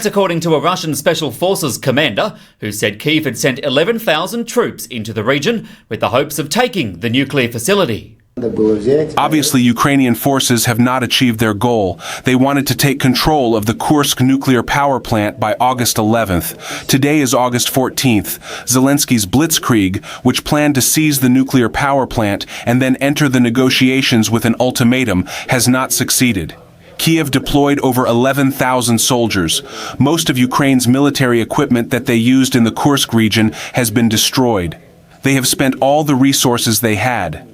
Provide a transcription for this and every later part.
according to a Russian Special Forces commander who said Kyiv had sent 11,000 troops into the region with the hopes of taking the nuclear facility. Obviously, Ukrainian forces have not achieved their goal. They wanted to take control of the Kursk nuclear power plant by August 11th. Today is August 14th. Zelensky's blitzkrieg, which planned to seize the nuclear power plant and then enter the negotiations with an ultimatum, has not succeeded. Kyiv deployed over 11,000 soldiers. Most of Ukraine's military equipment that they used in the Kursk region has been destroyed. They have spent all the resources they had.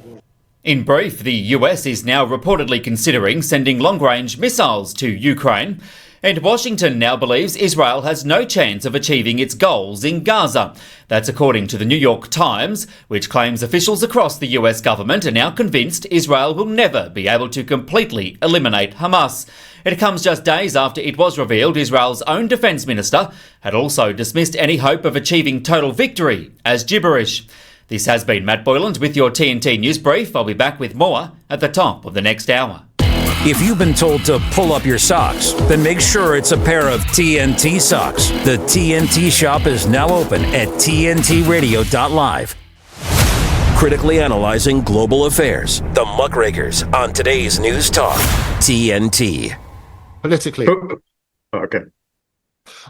In brief, the US is now reportedly considering sending long-range missiles to Ukraine, and Washington now believes Israel has no chance of achieving its goals in Gaza. That's according to the New York Times, which claims officials across the US government are now convinced Israel will never be able to completely eliminate Hamas. It comes just days after it was revealed Israel's own defence minister had also dismissed any hope of achieving total victory as gibberish. This has been Matt Boyland with your TNT News Brief. I'll be back with more at the top of the next hour. If you've been told to pull up your socks, then make sure it's a pair of TNT socks. The TNT shop is now open at tntradio.live. Critically analyzing global affairs. The Muckrakers on today's News Talk, TNT. Politically. Okay.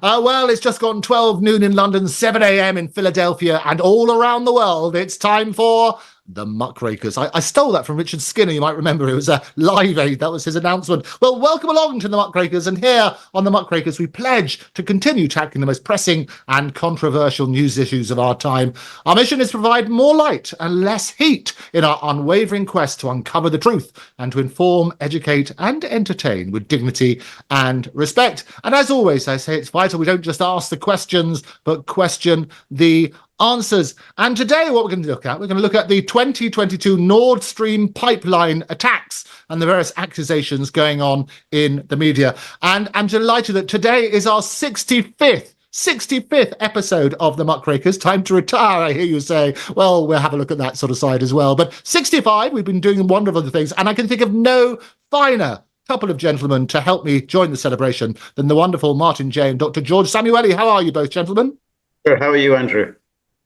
Well, it's just gone 12 noon in London, 7 a.m. in Philadelphia, and all around the world, it's time for the Muckrakers. I stole that from Richard Skinner. You might remember it was a Live Aid. That was his announcement. Well, welcome along to the Muckrakers. And here on the Muckrakers, we pledge to continue tackling the most pressing and controversial news issues of our time. Our mission is to provide more light and less heat in our unwavering quest to uncover the truth and to inform, educate, and entertain with dignity and respect. And as always, I say it's vital we don't just ask the questions, but question the answers. And today what we're going to look at the 2022 Nord Stream pipeline attacks and the various accusations going on in the media. And I'm delighted that today is our 65th episode of the Muckrakers. Time to retire, I hear you say. Well, we'll have a look at that sort of side as well. But 65, we've been doing wonderful things, and I can think of no finer couple of gentlemen to help me join the celebration than the wonderful Martin J. and Dr. George Samueli. How are you both, gentlemen? Good. How are you, Andrew?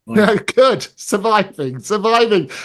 No, good. Surviving.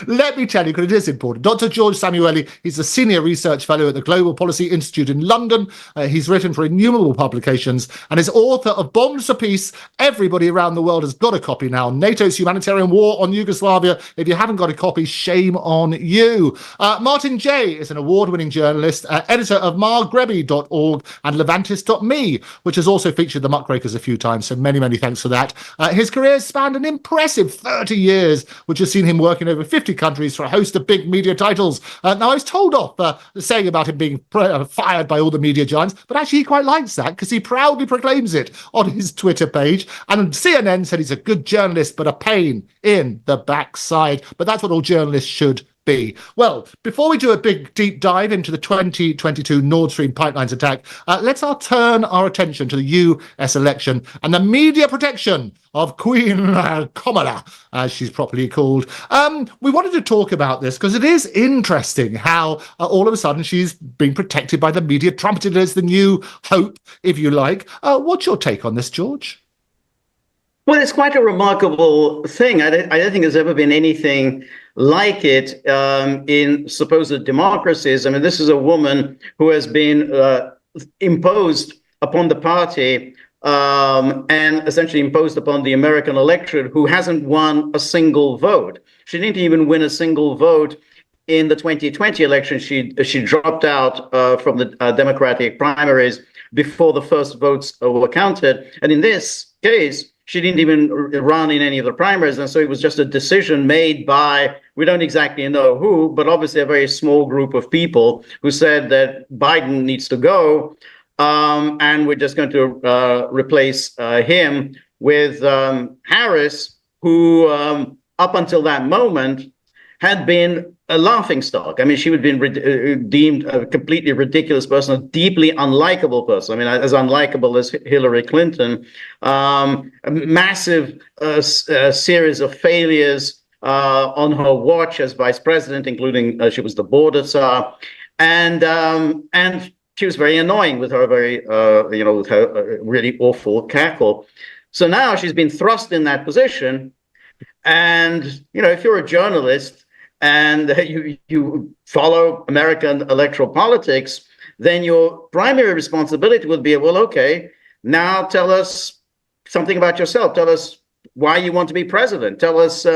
Let me tell you, because it is important. Dr. George Samueli, he's a senior research fellow at the Global Policy Institute in London. He's written for innumerable publications and is author of Bombs for Peace. Everybody around the world has got a copy now. NATO's Humanitarian War on Yugoslavia. If you haven't got a copy, shame on you. Martin J. is an award-winning journalist, editor of margrebby.org and levantis.me, which has also featured the Muckrakers a few times, so many, many thanks for that. His career has spanned an impressive 30 years, which has seen him work in over 50 countries for a host of big media titles. Now, I was told off saying about him being fired by all the media giants, but actually he quite likes that because he proudly proclaims it on his Twitter page. And CNN said he's a good journalist, but a pain in the backside. But that's what all journalists should be. Well, before we do a big deep dive into the 2022 Nord Stream pipelines attack, let's turn our attention to the US election and the media protection of Queen Kamala, as she's properly called. We wanted to talk about this because it is interesting how all of a sudden she's being protected by the media, trumpeted as the new hope, if you like. What's your take on this, George? Well, it's quite a remarkable thing. I don't think there's ever been anything like it in supposed democracies. I mean, this is a woman who has been imposed upon the party and essentially imposed upon the American electorate, who hasn't won a single vote. She didn't even win a single vote in the 2020 election. She dropped out from the Democratic primaries before the first votes were counted. And in this case, she didn't even run in any of the primaries. And so it was just a decision made by, we don't exactly know who, but obviously a very small group of people who said that Biden needs to go. And we're just going to replace him with Harris, who up until that moment had been a laughingstock. I mean, she would have been deemed a completely ridiculous person, a deeply unlikable person. I mean, as unlikable as Hillary Clinton. A massive series of failures on her watch as vice president, including she was the border czar. And she was very annoying with her with her really awful cackle. So now she's been thrust in that position. And, if you're a journalist and you follow American electoral politics, then your primary responsibility would be, well, okay, now tell us something about yourself. Tell us why you want to be president. Tell us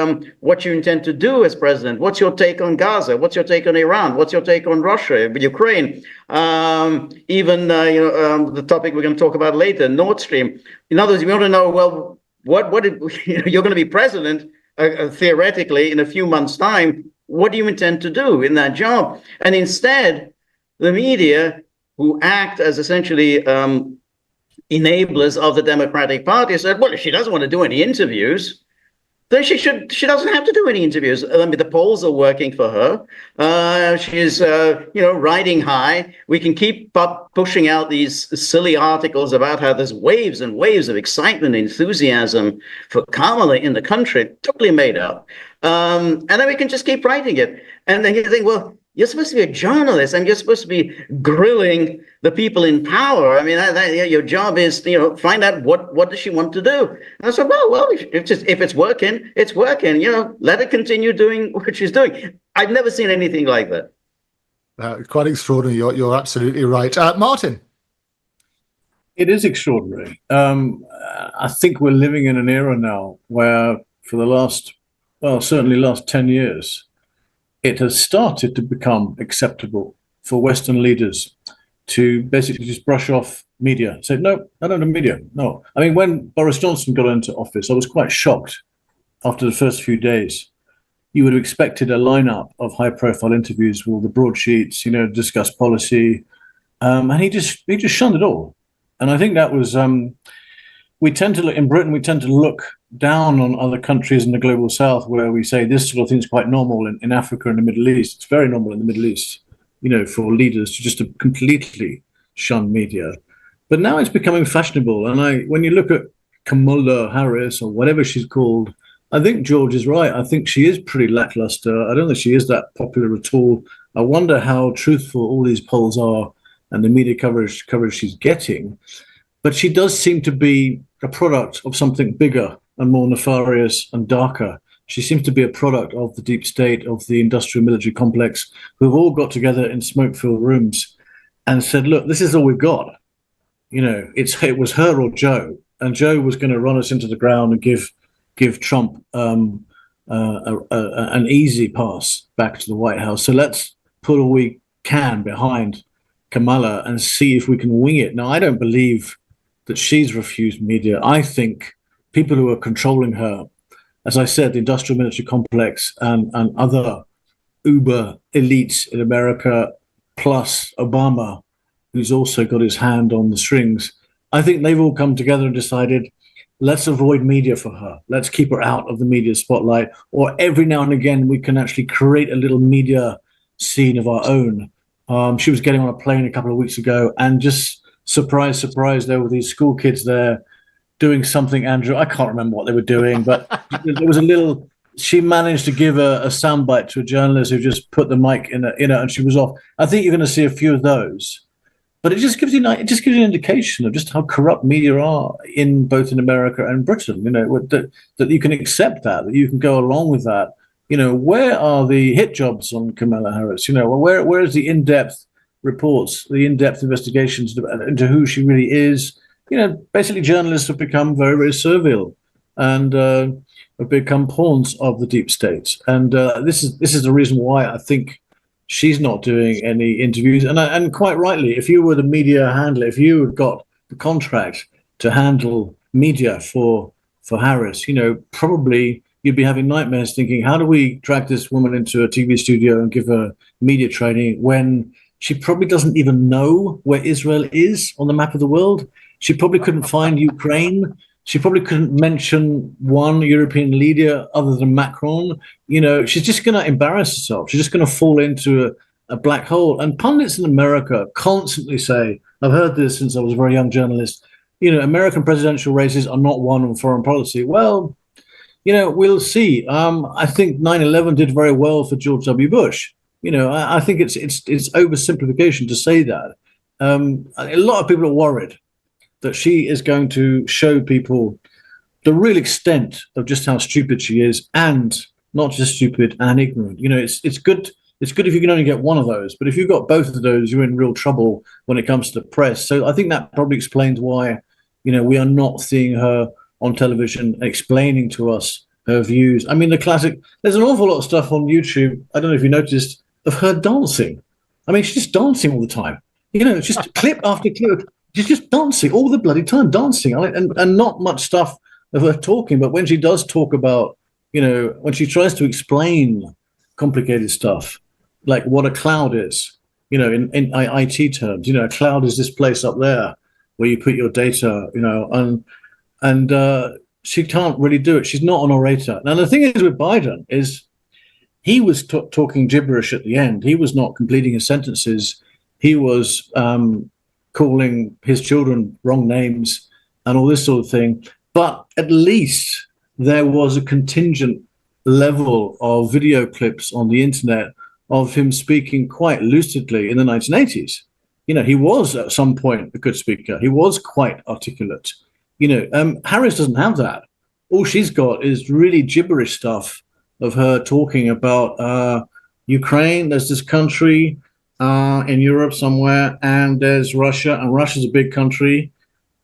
what you intend to do as president. What's your take on Gaza? What's your take on Iran? What's your take on Russia, Ukraine? The topic we're going to talk about later, Nord Stream. In other words, you want to know, well, you're going to be president theoretically in a few months' time. What do you intend to do in that job? And instead, the media, who act as essentially enablers of the Democratic Party, said, well, if she doesn't want to do any interviews, then she doesn't have to do any interviews. I mean, the polls are working for her. She's, riding high. We can keep pushing out these silly articles about how there's waves and waves of excitement and enthusiasm for Kamala in the country, totally made up. And then we can just keep writing it. And then you think, well, you're supposed to be a journalist, and you're supposed to be grilling the people in power. I mean, your job is, find out what does she want to do. And I said, well, if it's working, it's working. Let her continue doing what she's doing. I've never seen anything like that. Quite extraordinary. You're absolutely right, Martin. It is extraordinary. I think we're living in an era now where, for the certainly last 10 years. It has started to become acceptable for Western leaders to basically just brush off media. Say, no, I don't have media. No. I mean, when Boris Johnson got into office, I was quite shocked after the first few days. You would have expected a lineup of high-profile interviews with all the broadsheets, discuss policy. And he just shunned it all. And I think that was, in Britain, we tend to look down on other countries in the global south where we say this sort of thing is quite normal. In Africa and the Middle East, it's very normal in the Middle East, for leaders to completely shun media. But now it's becoming fashionable. And when you look at Kamala Harris or whatever she's called, I think George is right. I think she is pretty lackluster. I don't think she is that popular at all. I wonder how truthful all these polls are and the media coverage she's getting. But she does seem to be a product of something bigger and more nefarious and darker. She seems to be a product of the deep state, of the industrial military complex, who've all got together in smoke-filled rooms and said, look, this is all we've got. It was her or Joe, and Joe was going to run us into the ground and give Trump an easy pass back to the White House. So let's put all we can behind Kamala and see if we can wing it. Now, I don't believe that she's refused media. I think people who are controlling her, as I said, the industrial military complex and other uber elites in America, plus Obama, who's also got his hand on the strings, I think they've all come together and decided, let's avoid media for her. Let's keep her out of the media spotlight. Or every now and again, we can actually create a little media scene of our own. She was getting on a plane a couple of weeks ago and just surprise, there were these school kids there doing something, Andrew. I can't remember what they were doing, but there was she managed to give a soundbite to a journalist who just put the mic in and she was off. I think you're going to see a few of those. But it just gives you an indication of just how corrupt media are both in America and Britain. That you can accept that you can go along with that. Where are the hit jobs on Kamala Harris? Where is the in-depth reports, the in-depth investigations into who she really is? Basically, journalists have become very, very servile and have become pawns of the deep state. And this is the reason why I think she's not doing any interviews. And quite rightly, if you were the media handler, if you had got the contract to handle media for Harris, probably you'd be having nightmares thinking, how do we drag this woman into a TV studio and give her media training when she probably doesn't even know where Israel is on the map of the world? She probably couldn't find Ukraine. She probably couldn't mention one European leader other than Macron. She's just going to embarrass herself. She's just going to fall into a black hole. And pundits in America constantly say, I've heard this since I was a very young journalist, American presidential races are not won on foreign policy. Well, we'll see. I think 9/11 did very well for George W. Bush. I think it's oversimplification to say that. A lot of people are worried that she is going to show people the real extent of just how stupid she is, and not just stupid and ignorant. It's good. It's good if you can only get one of those, but if you've got both of those, you're in real trouble when it comes to the press. So I think that probably explains why, we are not seeing her on television explaining to us her views. I mean, there's an awful lot of stuff on YouTube, I don't know if you noticed, of her dancing. I mean, she's just dancing all the time. It's just clip after clip. She's just dancing all the bloody time, dancing. And not much stuff of her talking, but when she does talk about, when she tries to explain complicated stuff, like what a cloud is, in IT terms, a cloud is this place up there where you put your data, and she can't really do it. She's not an orator. Now, the thing is with Biden is he was talking gibberish at the end. He was not completing his sentences. He was calling his children wrong names and all this sort of thing. But at least there was a contingent level of video clips on the internet of him speaking quite lucidly in the 1980s. He was at some point a good speaker. He was quite articulate. Harris doesn't have that. All she's got is really gibberish stuff of her talking about Ukraine. There's this country in Europe somewhere, and there's Russia, and Russia's a big country,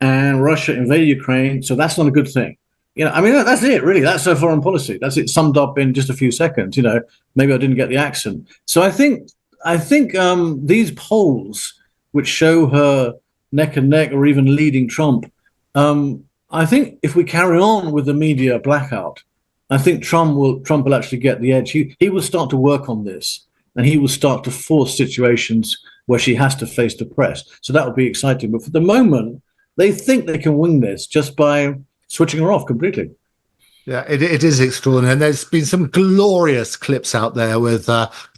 and Russia invaded Ukraine, so that's not a good thing. That's it, really. That's her foreign policy. That's it summed up in just a few seconds. Maybe I didn't get the accent. So I think these polls, which show her neck and neck or even leading Trump, I think if we carry on with the media blackout, I think Trump will actually get the edge. He will start to work on this, and he will start to force situations where she has to face the press. So that will be exciting. But for the moment, they think they can wing this just by switching her off completely. Yeah, it is extraordinary. And there's been some glorious clips out there with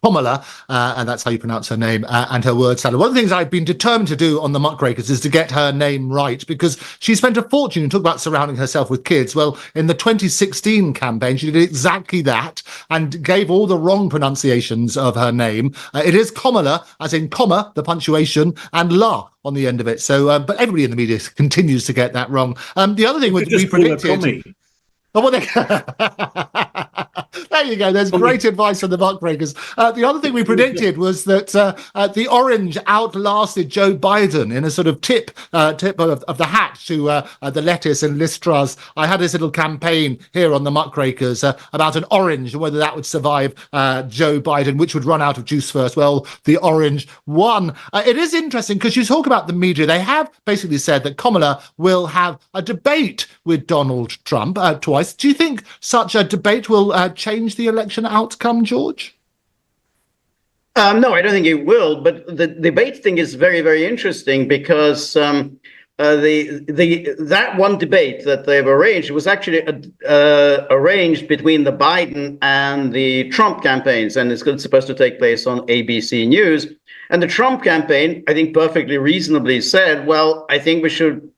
Kamala, and that's how you pronounce her name, and her word salad. One of the things I've been determined to do on the Muckrakers is to get her name right, because she spent a fortune and talk about surrounding herself with kids. Well, in the 2016 campaign, she did exactly that and gave all the wrong pronunciations of her name. It is Kamala, as in comma, the punctuation, and la on the end of it. So, but everybody in the media continues to get that wrong. The other thing we predicted. Oh, well, there you go. There's great advice from the Muckrakers. The other thing we predicted was that the orange outlasted Joe Biden in a sort of tip of the hat to the lettuce and Listras. I had this little campaign here on the Muckrakers about an orange and whether that would survive Joe Biden, which would run out of juice first. Well, the orange won. It is interesting because you talk about the media. They have basically said that Kamala will have a debate with Donald Trump twice. Do you think such a debate will change the election outcome, George? No, I don't think it will. But the debate thing is very, very interesting because that one debate that they've arranged was actually arranged between the Biden and the Trump campaigns, and it's supposed to take place on ABC News. And the Trump campaign, I think, perfectly reasonably said, well, I think we should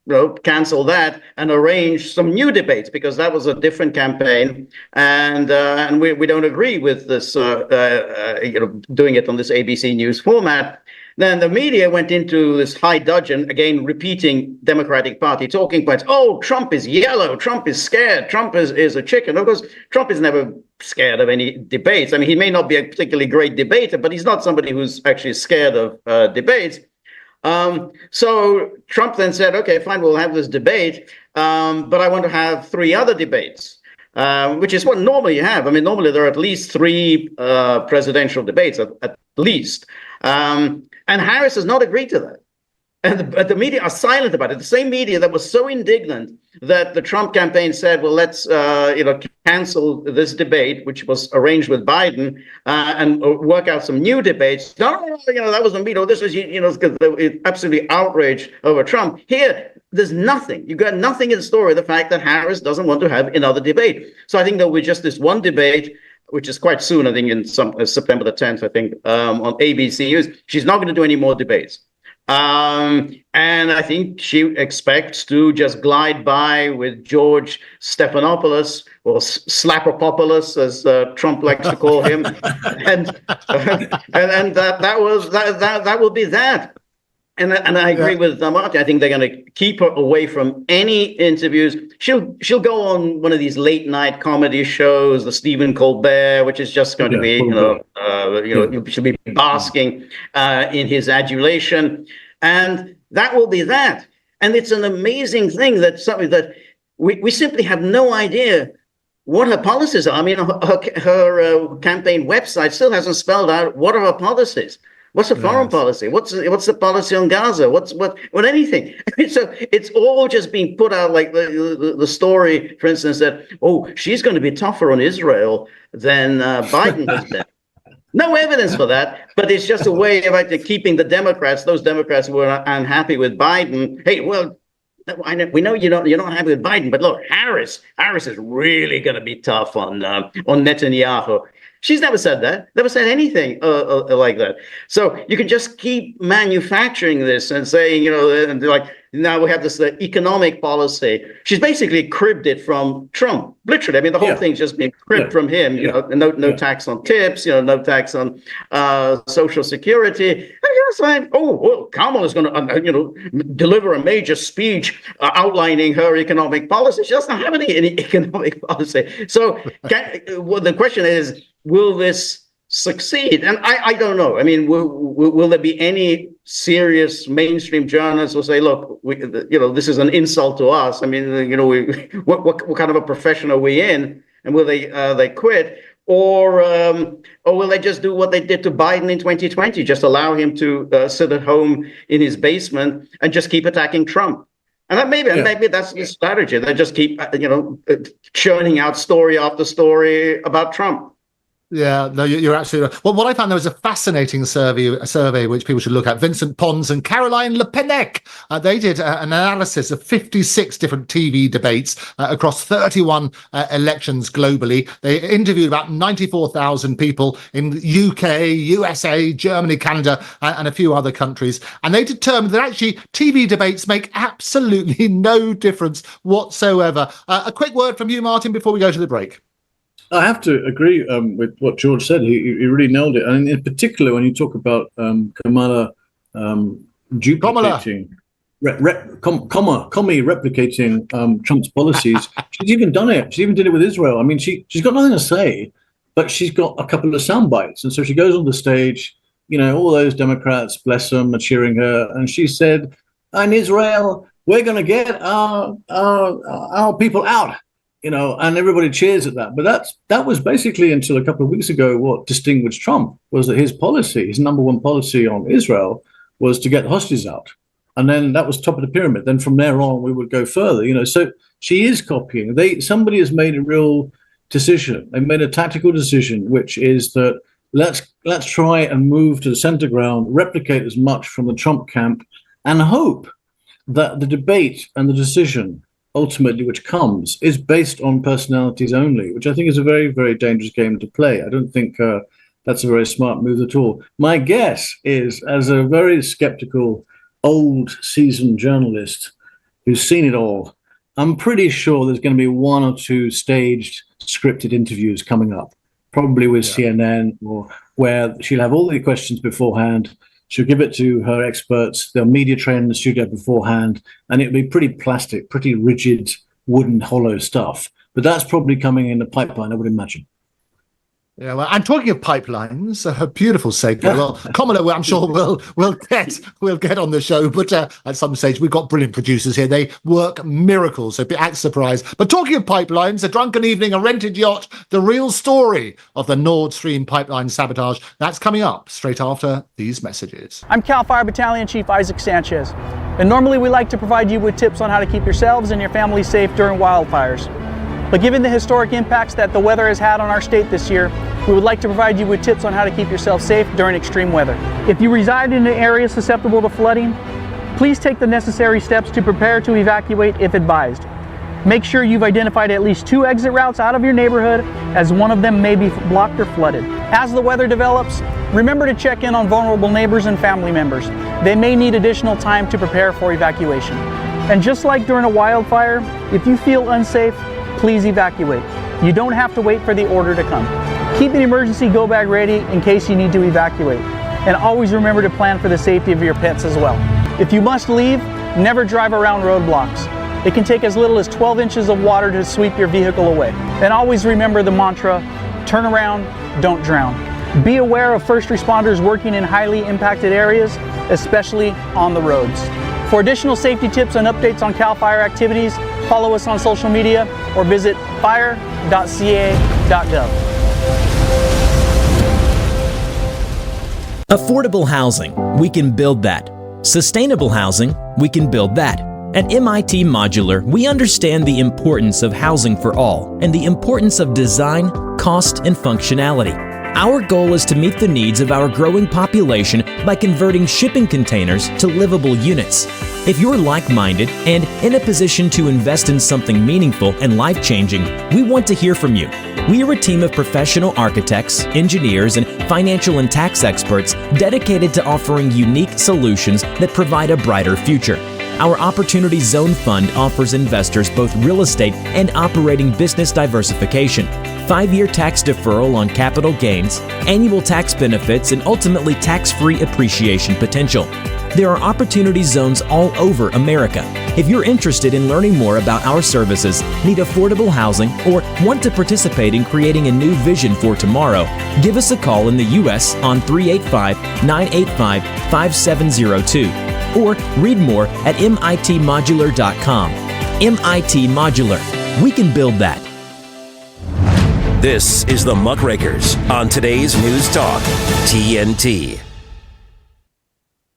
cancel that and arrange some new debates, because that was a different campaign, and we don't agree with this, doing it on this ABC News format. Then the media went into this high dudgeon, again, repeating Democratic Party talking points. Oh, Trump is yellow. Trump is scared. Trump is a chicken. Of course, Trump is never scared of any debates. I mean, he may not be a particularly great debater, but he's not somebody who's actually scared of debates. So Trump then said, okay, fine, we'll have this debate, but I want to have 3 other debates. Which is what normally you have. I mean, normally there are at least 3 presidential debates, at least. And Harris has not agreed to that. And the media are silent about it. The same media that was so indignant that the Trump campaign said, well, let's cancel this debate, which was arranged with Biden, and work out some new debates. No, that wasn't me. This was, absolutely outraged over Trump. Here, there's nothing. You've got nothing in store with the fact that Harris doesn't want to have another debate. So I think there will be just this one debate, which is quite soon, I think in September the 10th, I think, on ABC News. She's not going to do any more debates. And I think she expects to just glide by with George Stephanopoulos, or Slapopopoulos, as Trump likes to call him, and that will be that. And I agree with Marty. I think they're going to keep her away from any interviews. She'll go on one of these late night comedy shows, the Stephen Colbert, which is just going to be, she'll be basking in his adulation, and that will be that. And it's an amazing thing that something that we simply have no idea what her policies are. I mean, her campaign website still hasn't spelled out what are her policies. What's the foreign policy? What's the policy on Gaza? What anything? So it's all just being put out, like the story, for instance, that she's going to be tougher on Israel than Biden has been. No evidence for that, but it's just a way of actually keeping those Democrats who are unhappy with Biden. Hey, well, we know you're not happy with Biden, but look, Harris is really going to be tough on Netanyahu. She's never said that, never said anything like that. So you can just keep manufacturing this and saying, and like, now we have this economic policy. She's basically cribbed it from Trump, literally. I mean, the whole thing's just been cribbed from him. No tax on tips, no tax on Social Security. And you're saying, Kamala's going to, deliver a major speech outlining her economic policy. She doesn't have any economic policy. So the question is, will this succeed? And I don't know. I mean, will there be any serious mainstream journalists who say, look, this is an insult to us? I mean, what kind of a profession are we in? And will they quit? Or will they just do what they did to Biden in 2020, just allow him to sit at home in his basement and just keep attacking Trump? And that maybe that's the strategy. They just keep, churning out story after story about Trump. Yeah, no, you're absolutely right. Well, what I found, there was a fascinating survey which people should look at. Vincent Pons and Caroline Le Pennec, they did an analysis of 56 different TV debates across 31 elections globally. They interviewed about 94,000 people in UK, USA, Germany, Canada, and a few other countries. And they determined that actually TV debates make absolutely no difference whatsoever. A quick word from you, Martin, before we go to the break. I have to agree with what George said. He really nailed it. And in particular, when you talk about Kamala duplicating, replicating Trump's policies, she's even done it. She even did it with Israel. I mean, she's got nothing to say, but she's got a couple of sound bites. And so she goes on the stage, all those Democrats, bless them, are cheering her. And she said, in Israel, we're going to get our people out. And everybody cheers at that. But that was basically, until a couple of weeks ago, what distinguished Trump was that his number one policy on Israel, was to get the hostages out. And then that was top of the pyramid. Then from there on, we would go further. So she is copying. Somebody has made a real decision. They made a tactical decision, which is that let's try and move to the center ground, replicate as much from the Trump camp, and hope that the debate and the decision ultimately which comes is based on personalities only, which I think is a very, very dangerous game to play. I don't think that's a very smart move at all. My guess is, as a very skeptical, old, seasoned journalist who's seen it all, I'm pretty sure there's going to be one or two staged, scripted interviews coming up, probably with CNN, or where she'll have all the questions beforehand. She'll give it to her experts. They'll media train in the studio beforehand, and it'll be pretty plastic, pretty rigid, wooden, hollow stuff. But that's probably coming in the pipeline, I would imagine. Yeah, well, and talking of pipelines, a beautiful segue. Well, Kamala, I'm sure we'll get on the show, but at some stage we've got brilliant producers here. They work miracles, so act surprised. But talking of pipelines, a drunken evening, a rented yacht, the real story of the Nord Stream pipeline sabotage. That's coming up straight after these messages. I'm Cal Fire Battalion Chief Isaac Sanchez, and normally we like to provide you with tips on how to keep yourselves and your family safe during wildfires. But given the historic impacts that the weather has had on our state this year, we would like to provide you with tips on how to keep yourself safe during extreme weather. If you reside in an area susceptible to flooding, please take the necessary steps to prepare to evacuate if advised. Make sure you've identified at least 2 exit routes out of your neighborhood, as one of them may be blocked or flooded. As the weather develops, remember to check in on vulnerable neighbors and family members. They may need additional time to prepare for evacuation. And just like during a wildfire, if you feel unsafe, please evacuate. You don't have to wait for the order to come. Keep an emergency go bag ready in case you need to evacuate. And always remember to plan for the safety of your pets as well. If you must leave, never drive around roadblocks. It can take as little as 12 inches of water to sweep your vehicle away. And always remember the mantra, turn around, don't drown. Be aware of first responders working in highly impacted areas, especially on the roads. For additional safety tips and updates on CAL FIRE activities, follow us on social media or visit fire.ca.gov. Affordable housing, we can build that. Sustainable housing, we can build that. At MIT Modular, we understand the importance of housing for all and the importance of design, cost, and functionality. Our goal is to meet the needs of our growing population by converting shipping containers to livable units. If you're like-minded and in a position to invest in something meaningful and life-changing, we want to hear from you. We are a team of professional architects, engineers, and financial and tax experts dedicated to offering unique solutions that provide a brighter future. Our Opportunity Zone Fund offers investors both real estate and operating business diversification, 5-year tax deferral on capital gains, annual tax benefits, and ultimately tax-free appreciation potential. There are opportunity zones all over America. If you're interested in learning more about our services, need affordable housing, or want to participate in creating a new vision for tomorrow, give us a call in the U.S. on 385-985-5702. Or read more at mitmodular.com. MIT Modular. We can build that. This is the Muckrakers on today's News Talk, TNT.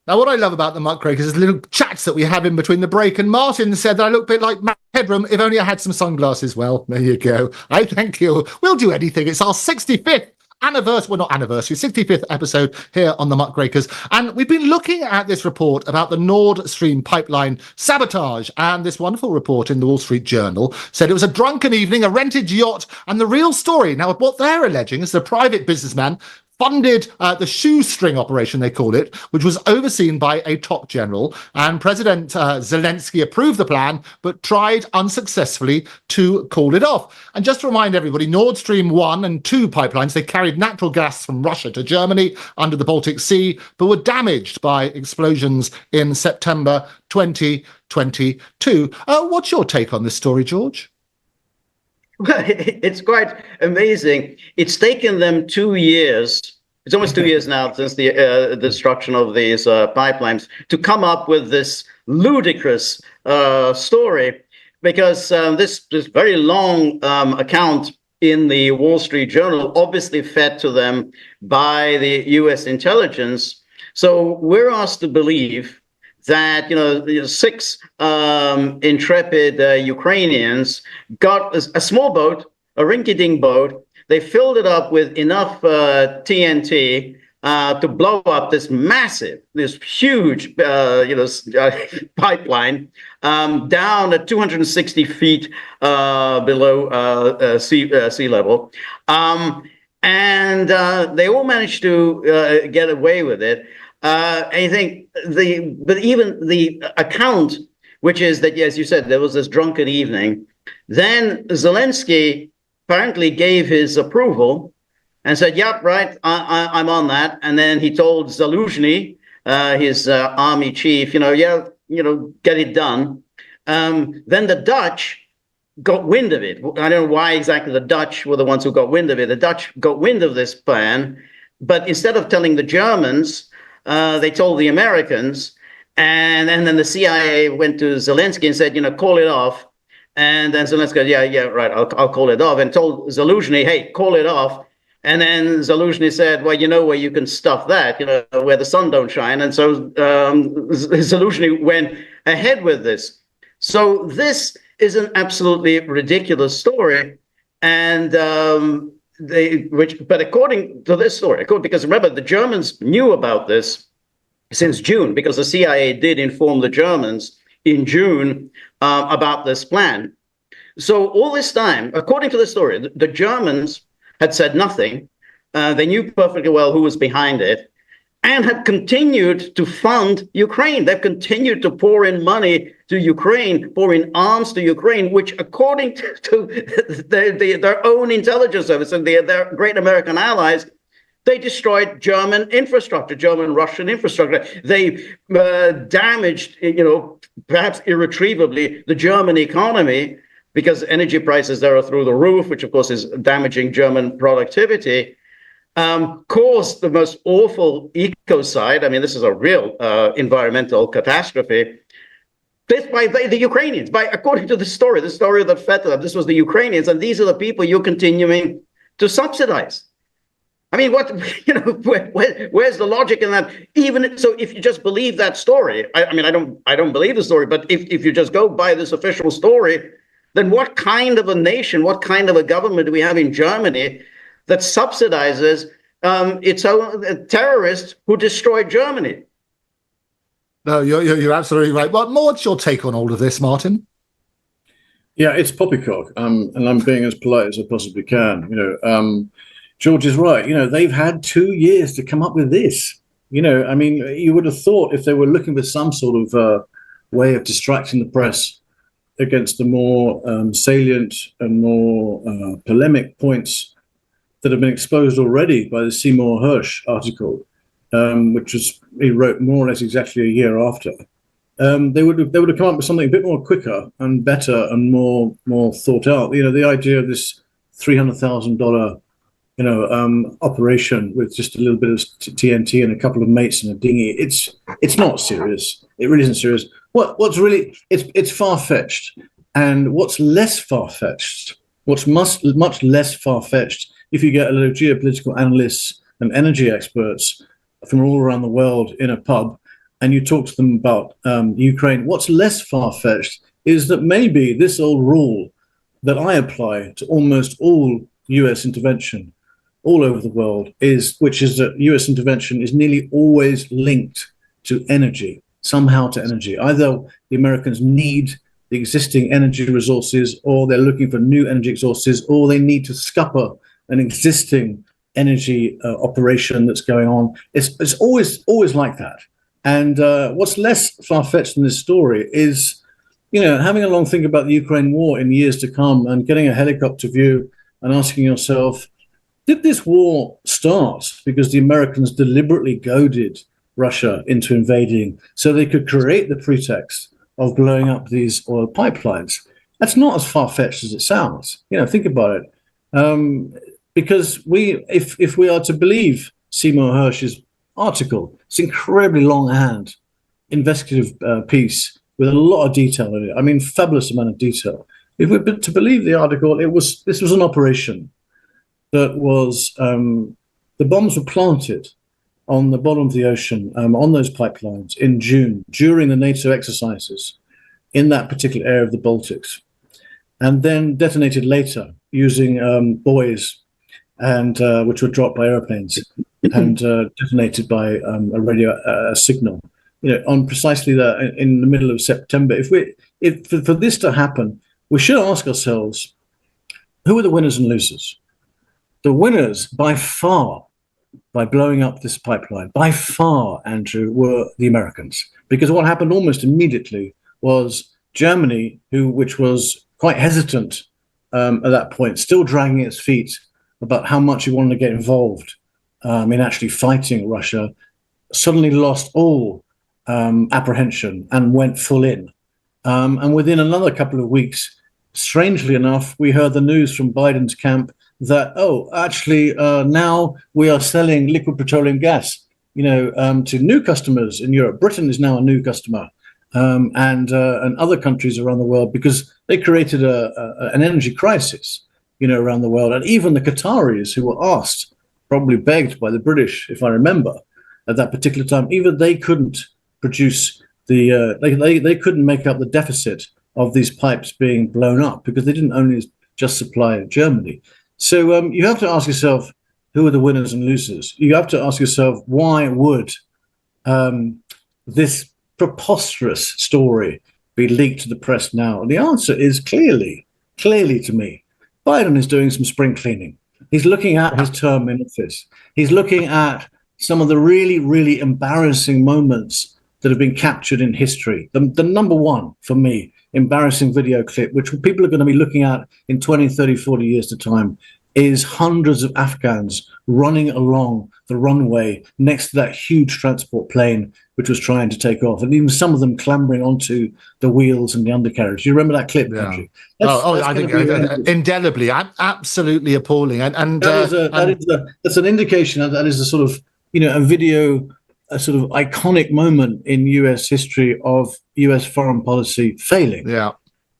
Now, what I love about the Muckrakers is the little chats that we have in between the break. And Martin said that I look a bit like Matt Headroom, if only I had some sunglasses. Well, there you go. I thank you. We'll do anything. It's our 65th anniversary, well, not anniversary, 65th episode here on the Muckrakers. And we've been looking at this report about the Nord Stream pipeline sabotage. And this wonderful report in the Wall Street Journal said it was a drunken evening, a rented yacht, and the real story. Now, what they're alleging is the private businessman funded the shoestring operation, they call it, which was overseen by a top general. And President Zelensky approved the plan, but tried unsuccessfully to call it off. And just to remind everybody, Nord Stream 1 and 2 pipelines, they carried natural gas from Russia to Germany under the Baltic Sea, but were damaged by explosions in September 2022. What's your take on this story, George? Well, it's quite amazing. It's taken them 2 years. It's almost 2 years now since the destruction of these pipelines to come up with this ludicrous story, because this very long account in the Wall Street Journal, obviously fed to them by the U.S. intelligence. So we're asked to believe that 6 intrepid Ukrainians got a small boat, a rinky-dink boat. They filled it up with enough TNT to blow up this huge pipeline down at 260 feet below sea level, and they all managed to get away with it. I think but even the account, which is that, as you said, there was this drunken evening, then Zelensky apparently gave his approval and said, yep, right, I'm on that. And then he told Zaluzhny, his army chief, get it done. Then the Dutch got wind of it. I don't know why exactly the Dutch were the ones who got wind of it. The Dutch got wind of this plan, but instead of telling the Germans, they told the Americans, and then the CIA went to Zelensky and said, call it off. And then Zelensky said, yeah, right, I'll call it off, and told Zaluzhny, hey, call it off. And then Zaluzhny said, well, where you can stuff that, where the sun don't shine. And so Zaluzhny went ahead with this. So this is an absolutely ridiculous story. And but according to this story, because remember, the Germans knew about this since June, because the CIA did inform the Germans in June about this plan. So all this time, according to the story, the Germans had said nothing. They knew perfectly well who was behind it, and had continued to fund Ukraine. They've continued to pour in money to Ukraine, pour in arms to Ukraine, which, according to their own intelligence service and their great American allies, They destroyed German infrastructure, German-Russian infrastructure. They damaged, perhaps irretrievably, the German economy, because energy prices there are through the roof, which of course is damaging German productivity. Caused the most awful ecocide. I mean, this is a real environmental catastrophe. This by the Ukrainians, according to the story that fed them, this was the Ukrainians, and these are the people you're continuing to subsidize. I mean, where's the logic in that? Even so, if you just believe that story, I don't believe the story, but if you just go by this official story, then what kind of a nation, what kind of a government do we have in Germany that subsidizes its own terrorists who destroyed Germany? No, you're absolutely right. What's your take on all of this, Martin? Yeah, it's poppycock, and I'm being as polite as I possibly can. George is right. They've had 2 years to come up with this. You would have thought if they were looking for some sort of way of distracting the press against the more salient and more polemic points that have been exposed already by the Seymour Hersh article, which he wrote more or less exactly a year after. They would have come up with something a bit more quicker and better and more thought out. The idea of this $300,000 operation with just a little bit of TNT and a couple of mates in a dinghy. It's not serious. It really isn't serious. What's really it's far-fetched, and what's less far-fetched, what's much less far-fetched, if you get a lot of geopolitical analysts and energy experts from all around the world in a pub, and you talk to them about Ukraine, what's less far-fetched is that maybe this old rule that I apply to almost all U.S. intervention all over the world which is that U.S. intervention is nearly always linked to energy, somehow to energy. Either the Americans need the existing energy resources, or they're looking for new energy resources, or they need to scupper an existing energy operation that's going on. It's always like that. And what's less far-fetched in this story is, having a long think about the Ukraine war in years to come and getting a helicopter view and asking yourself, did this war start because the Americans deliberately goaded Russia into invading so they could create the pretext of blowing up these oil pipelines? That's not as far-fetched as it sounds. Think about it. Because if we are to believe Seymour Hersh's article, it's incredibly longhand, investigative piece with a lot of detail in it. I mean, fabulous amount of detail. If we're to believe the article, this was an operation that was the bombs were planted on the bottom of the ocean on those pipelines in June during the NATO exercises in that particular area of the Baltics, and then detonated later using buoys and which were dropped by airplanes and detonated by a radio signal. On precisely that in the middle of September. If for this to happen, we should ask ourselves, who are the winners and losers? The winners, by far, by blowing up this pipeline, by far, Andrew, were the Americans. Because what happened almost immediately was Germany, which was quite hesitant at that point, still dragging its feet about how much it wanted to get involved in actually fighting Russia, suddenly lost all apprehension and went full in. And within another couple of weeks, strangely enough, we heard the news from Biden's camp that, actually, now we are selling liquid petroleum gas, to new customers in Europe. Britain is now a new customer, and other countries around the world, because they created an energy crisis, around the world. And even the Qataris, who were asked, probably begged by the British, if I remember, at that particular time, even they couldn't produce they couldn't make up the deficit of these pipes being blown up, because they didn't only just supply Germany. So you have to ask yourself, who are the winners and losers? You have to ask yourself, why would this preposterous story be leaked to the press now? And the answer is clearly to me, Biden is doing some spring cleaning. He's looking at his term in office. He's looking at some of the really, really embarrassing moments that have been captured in history. The number one, for me, embarrassing video clip, which people are going to be looking at in 20, 30, 40 years to time, is hundreds of Afghans running along the runway next to that huge transport plane which was trying to take off, and even some of them clambering onto the wheels and the undercarriage. You remember that clip, Yeah. Patrick? I think indelibly, absolutely appalling, and that's an indication that is a sort of, a video, a sort of iconic moment in U.S. history of U.S. foreign policy failing. Yeah,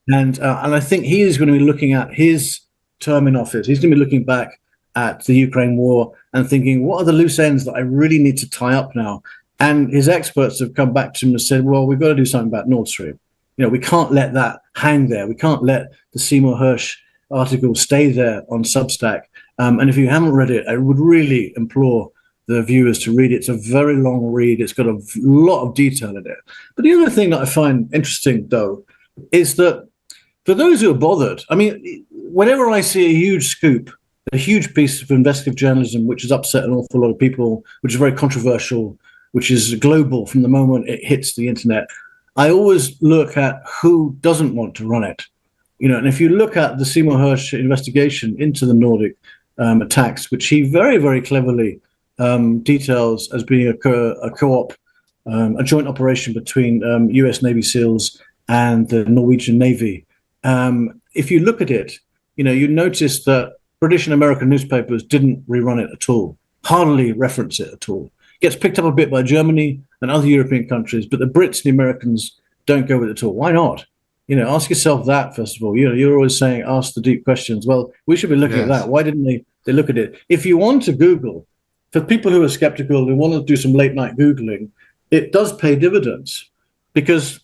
and I think he is going to be looking at his term in office. He's going to be looking back at the Ukraine war and thinking, what are the loose ends that I really need to tie up now? And his experts have come back to him and said, well, we've got to do something about Nord Stream. We can't let that hang there. We can't let the Seymour Hersh article stay there on Substack. And if you haven't read it, I would really implore the viewers to read it. It's a very long read. It's got a lot of detail in it. But the other thing that I find interesting, though, is that for those who are bothered, I mean, whenever I see a huge scoop, a huge piece of investigative journalism, which has upset an awful lot of people, which is very controversial, which is global from the moment it hits the internet, I always look at who doesn't want to run it. And if you look at the Seymour Hersh investigation into the Nordic attacks, which he very, very cleverly details as being a co-op, a joint operation between US Navy SEALs and the Norwegian Navy. If you look at it, you notice that British and American newspapers didn't rerun it at all, hardly reference it at all. It gets picked up a bit by Germany and other European countries, but the Brits and the Americans don't go with it at all. Why not? Ask yourself that, first of all. You're always saying, ask the deep questions. Well, we should be looking at that. Why didn't they look at it? If you want to Google, for people who are skeptical, who want to do some late night Googling, it does pay dividends. Because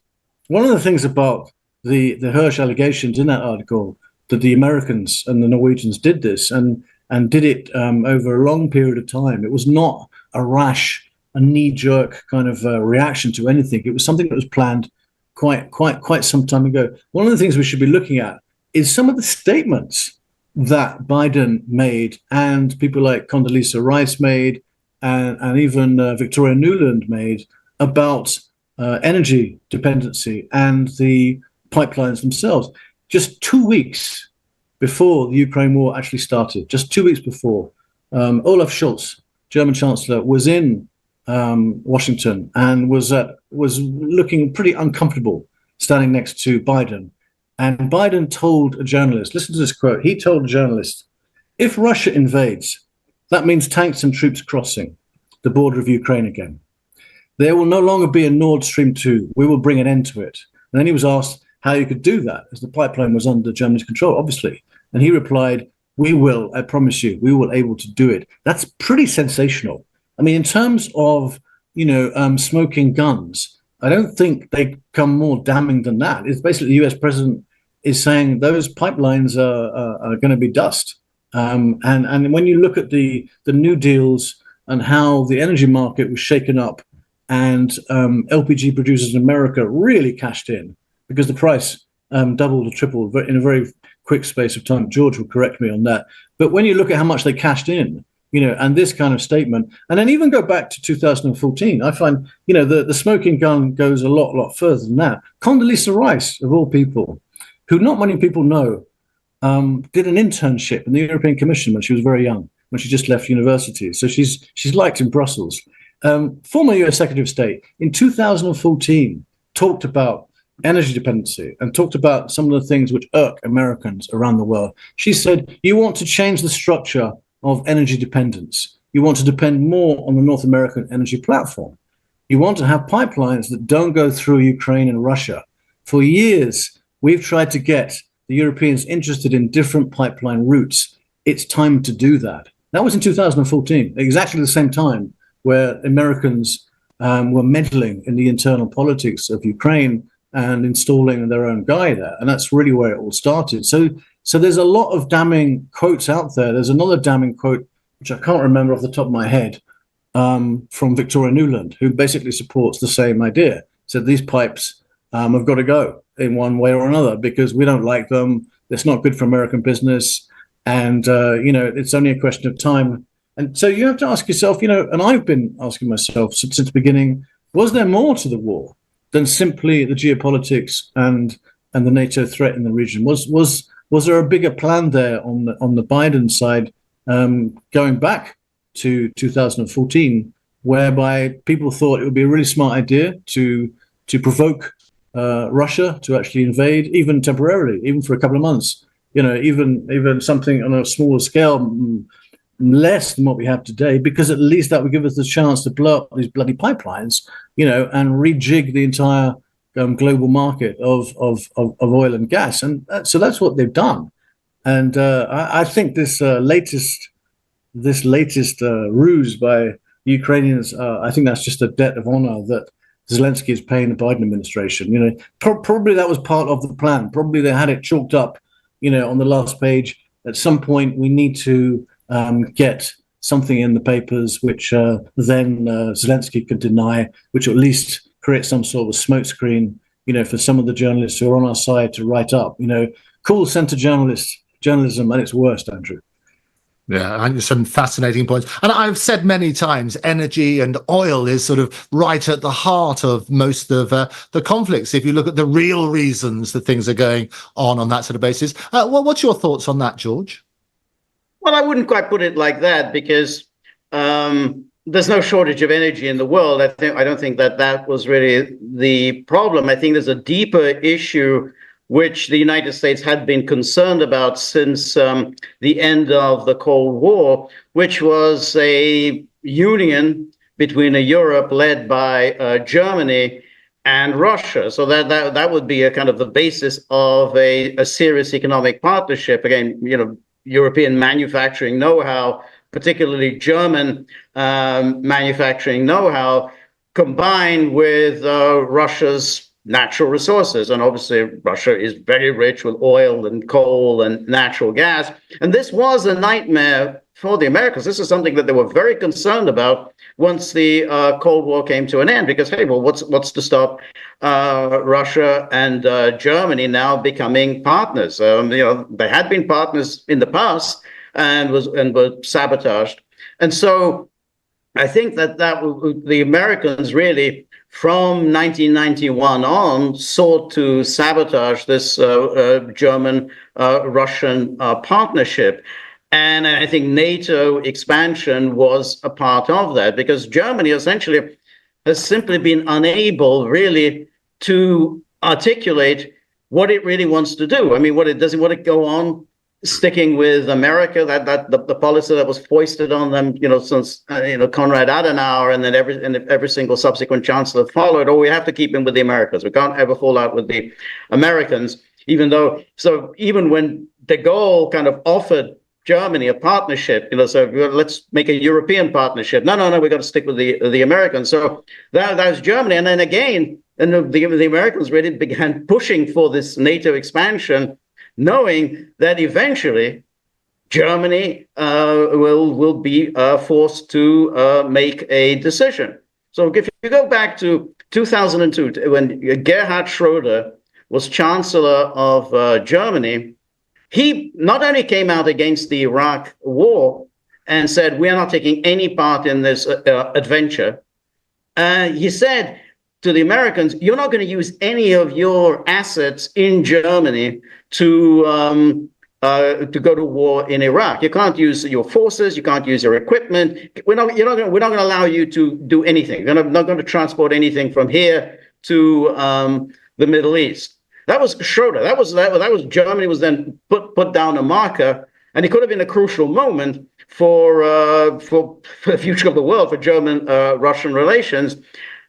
one of the things about the Hersh allegations in that article, that the Americans and the Norwegians did this and did it over a long period of time. It was not a rash, a knee-jerk kind of reaction to anything. It was something that was planned quite some time ago. One of the things we should be looking at is some of the statements that Biden made and people like Condoleezza Rice made and even Victoria Nuland made about energy dependency and the pipelines themselves. Just 2 weeks before the Ukraine war actually started, just 2 weeks before, Olaf Scholz, German Chancellor, was in Washington and was looking pretty uncomfortable standing next to Biden. And Biden told a journalist, listen to this quote, he told a journalist, if Russia invades, that means tanks and troops crossing the border of Ukraine again. There will no longer be a Nord Stream 2. We will bring an end to it. And then he was asked how you could do that, as the pipeline was under Germany's control, obviously. And he replied, we will, I promise you, we will able to do it. That's pretty sensational. I mean, in terms of, smoking guns, I don't think they come more damning than that. It's basically the US president is saying those pipelines are going to be dust. And when you look at the new deals and how the energy market was shaken up and LPG producers in America really cashed in, because the price doubled or tripled in a very quick space of time. George will correct me on that. But when you look at how much they cashed in, and this kind of statement, and then even go back to 2014, I find, the smoking gun goes a lot further than that. Condoleezza Rice, of all people, who not many people know, did an internship in the European Commission when she was very young, when she just left university. So she's liked in Brussels. Former US Secretary of State in 2014 talked about energy dependency and talked about some of the things which irk Americans around the world. She said, you want to change the structure of energy dependence. You want to depend more on the North American energy platform. You want to have pipelines that don't go through Ukraine and Russia. For years, we've tried to get the Europeans interested in different pipeline routes. It's time to do that. That was in 2014, exactly the same time where Americans were meddling in the internal politics of Ukraine and installing their own guy there. And that's really where it all started. So there's a lot of damning quotes out there. There's another damning quote, which I can't remember off the top of my head, from Victoria Nuland, who basically supports the same idea. Said these pipes have got to go in one way or another because we don't like them. It's not good for American business. And, it's only a question of time. And so you have to ask yourself, and I've been asking myself since the beginning, was there more to the war than simply the geopolitics and the NATO threat in the region? Was there a bigger plan there on the Biden side going back to 2014, whereby people thought it would be a really smart idea to provoke Russia to actually invade, even temporarily, even for a couple of months. Even something on a smaller scale, less than what we have today, because at least that would give us the chance to blow up these bloody pipelines, and rejig the entire global market of oil and gas. And so that's what they've done. And I think this latest ruse by Ukrainians, I think that's just a debt of honor that Zelensky is paying the Biden administration. Probably that was part of the plan. Probably they had it chalked up, on the last page. At some point, we need to get something in the papers which then Zelensky could deny, which at least creates some sort of smokescreen, for some of the journalists who are on our side to write up. Call center journalism at its worst, Andrew. Yeah, I think some fascinating points. And I've said many times, energy and oil is sort of right at the heart of most of the conflicts. If you look at the real reasons that things are going on that sort of basis. What's your thoughts on that, George? Well, I wouldn't quite put it like that, because there's no shortage of energy in the world. I don't think that was really the problem. I think there's a deeper issue which the United States had been concerned about since the end of the Cold War, which was a union between a Europe led by Germany and Russia. So that would be a kind of the basis of a serious economic partnership. Again, European manufacturing know-how, particularly German manufacturing know-how, combined with Russia's natural resources. And obviously, Russia is very rich with oil and coal and natural gas. And this was a nightmare for the Americans. This is something that they were very concerned about once the Cold War came to an end, because, hey, well, what's to stop Russia and Germany now becoming partners? They had been partners in the past and were sabotaged. And so I think that the Americans really, from 1991 on, sought to sabotage this German-Russian partnership. And I think NATO expansion was a part of that, because Germany essentially has simply been unable really to articulate what it really wants to do. I mean, does it want to go on sticking with America, the policy that was foisted on them, since Konrad Adenauer, and then every single subsequent chancellor followed, or we have to keep in with the Americans. We can't ever fall out with the Americans, even when de Gaulle kind of offered Germany a partnership, so let's make a European partnership. No, we got to stick with the Americans. So that was Germany, and then again, and the Americans really began pushing for this NATO expansion, knowing that eventually Germany will be forced to make a decision. So if you go back to 2002, when Gerhard Schröder was Chancellor of Germany, he not only came out against the Iraq war and said, we are not taking any part in this adventure. He said to the Americans, you're not going to use any of your assets in Germany to go to war in Iraq. You can't use your forces. You can't use your equipment. We're not going to allow you to do anything. We're not going to transport anything from here to the Middle East. That was Schroeder. That was Germany was then put down a marker, and it could have been a crucial moment for the future of the world, for German-Russian relations.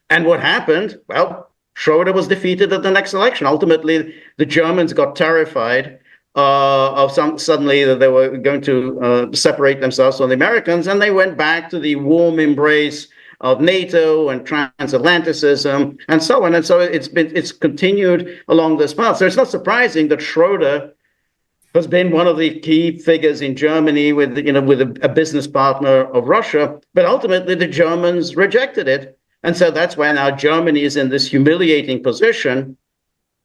And what happened? Well, Schroeder was defeated at the next election. Ultimately, the Germans got terrified suddenly that they were going to separate themselves from the Americans, and they went back to the warm embrace of NATO and transatlanticism and so on. And so it's continued along this path. So it's not surprising that Schroeder has been one of the key figures in Germany with a business partner of Russia, but ultimately the Germans rejected it. And so that's why now Germany is in this humiliating position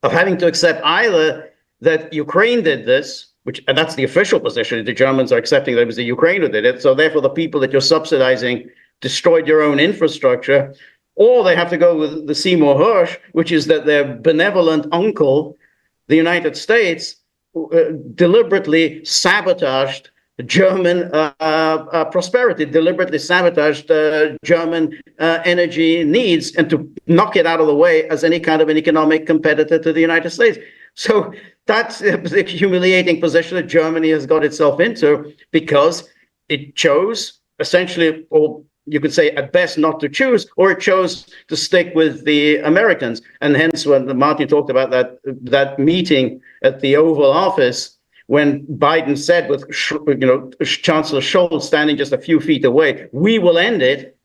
of having to accept either that Ukraine did this, and that's the official position. The Germans are accepting that it was the Ukraine who did it. So therefore, the people that you're subsidizing destroyed your own infrastructure, or they have to go with the Seymour Hersh, which is that their benevolent uncle, the United States, deliberately sabotaged German prosperity, deliberately sabotaged German energy needs, and to knock it out of the way as any kind of an economic competitor to the United States. So that's the humiliating position that Germany has got itself into, because it chose essentially, or you could say at best not to choose, or it chose to stick with the Americans. And hence when Martin talked about that meeting at the Oval Office, when Biden said with Chancellor Scholz standing just a few feet away, we will end it,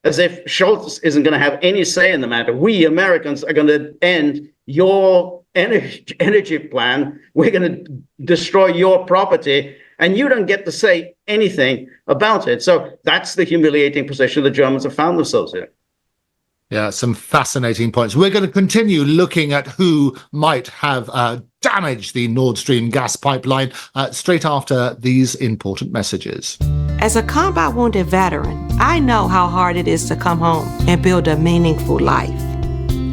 as if Scholz isn't going to have any say in the matter. We Americans are going to end your energy plan. We're going to destroy your property, and you don't get to say anything about it. So that's the humiliating position the Germans have found themselves in. Yeah, some fascinating points. We're going to continue looking at who might have damaged the Nord Stream gas pipeline straight after these important messages. As a combat wounded veteran, I know how hard it is to come home and build a meaningful life.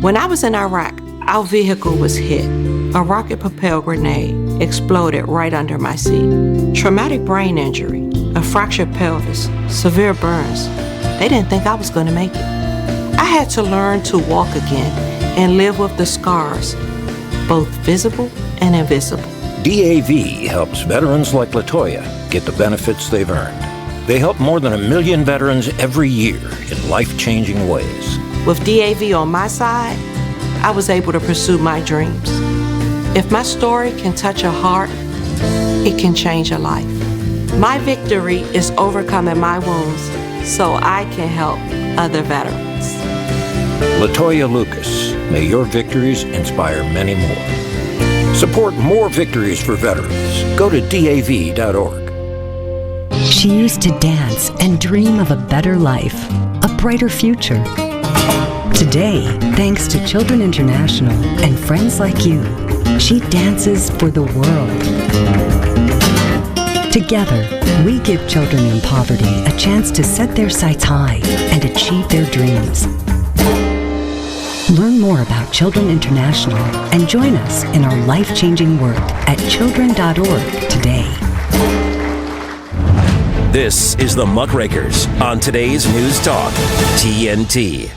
When I was in Iraq, our vehicle was hit. A rocket-propelled grenade exploded right under my seat. Traumatic brain injury, a fractured pelvis, severe burns. They didn't think I was going to make it. I had to learn to walk again and live with the scars, both visible and invisible. DAV helps veterans like LaToya get the benefits they've earned. They help more than 1 million veterans every year in life-changing ways. With DAV on my side, I was able to pursue my dreams. If my story can touch a heart, it can change a life. My victory is overcoming my wounds so I can help other veterans. LaToya Lucas, may your victories inspire many more. Support more victories for veterans. Go to DAV.org. She used to dance and dream of a better life, a brighter future. Today, thanks to Children International and friends like you, she dances for the world. Together, we give children in poverty a chance to set their sights high and achieve their dreams. Learn more about Children International and join us in our life-changing work at children.org today. This is the Muckrakers on today's News Talk, TNT.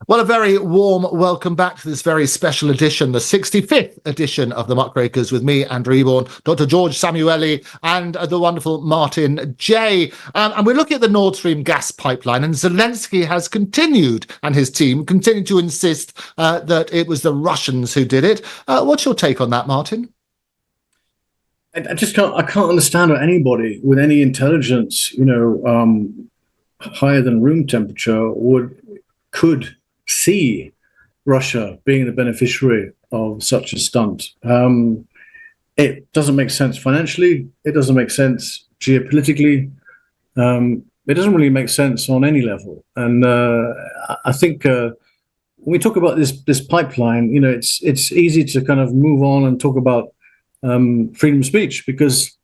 Well, a very warm welcome back to this very special edition, the 65th edition of the Muckrakers, with me, Andrew Eborn, Dr. George Samueli, and the wonderful Martin Jay. And we're looking at the Nord Stream gas pipeline, and Zelensky has continued, and his team continue to insist that it was the Russians who did it. What's your take on that, Martin? I just can't understand how anybody with any intelligence, higher than room temperature could see Russia being the beneficiary of such a stunt. It doesn't make sense financially. It doesn't make sense geopolitically. It doesn't really make sense on any level. And I think when we talk about this pipeline, it's easy to kind of move on and talk about freedom of speech, because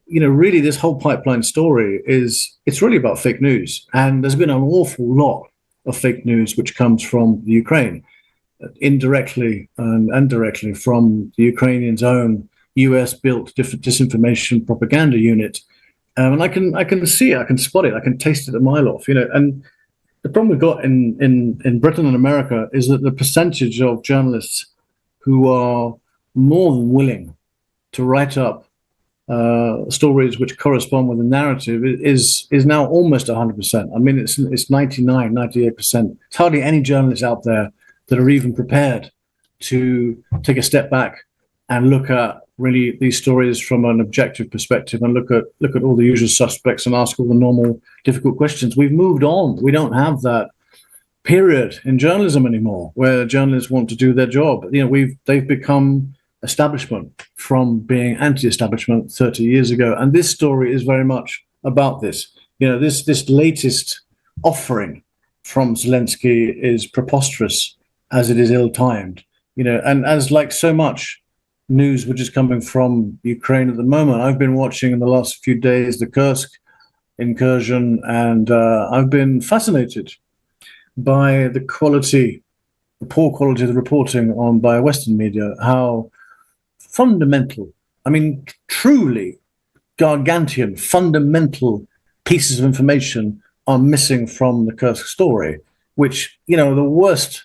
really this whole pipeline story it's really about fake news. And there's been an awful lot of fake news which comes from the Ukraine, indirectly and directly from the Ukrainians' own US-built disinformation propaganda unit. And I can see it, I can spot it, I can taste it a mile off. And the problem we've got in Britain and America is that the percentage of journalists who are more than willing to write up stories which correspond with the narrative is now almost 100%. I mean, it's 99, 98%. There's hardly any journalists out there that are even prepared to take a step back and look at really these stories from an objective perspective and look at all the usual suspects and ask all the normal difficult questions. We've moved on. We don't have that period in journalism anymore where journalists want to do their job. They've become establishment from being anti-establishment 30 years ago. And this story is very much about this. This latest offering from Zelensky is preposterous as it is ill-timed. And as like so much news which is coming from Ukraine at the moment, I've been watching in the last few days the Kursk incursion, and I've been fascinated by the poor quality of the reporting by Western media, how fundamental, I mean, truly gargantuan, fundamental pieces of information are missing from the Kursk story, which, the worst,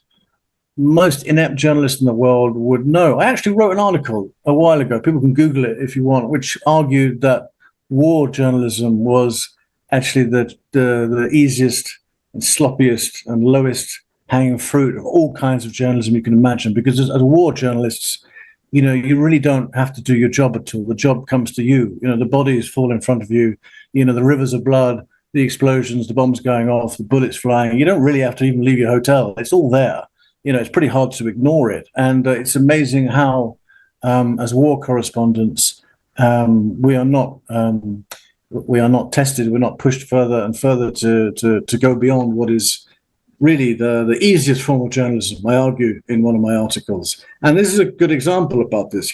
most inept journalist in the world would know. I actually wrote an article a while ago, people can Google it if you want, which argued that war journalism was actually the easiest and sloppiest and lowest hanging fruit of all kinds of journalism you can imagine. Because as war journalists, you really don't have to do your job at all. The job comes to you. The bodies fall in front of you. The rivers of blood, the explosions, the bombs going off, the bullets flying. You don't really have to even leave your hotel. It's all there. It's pretty hard to ignore it. And it's amazing how, as war correspondents, we are not tested. We're not pushed further and further to go beyond what is really the easiest form of journalism, I argue in one of my articles. And this is a good example about this.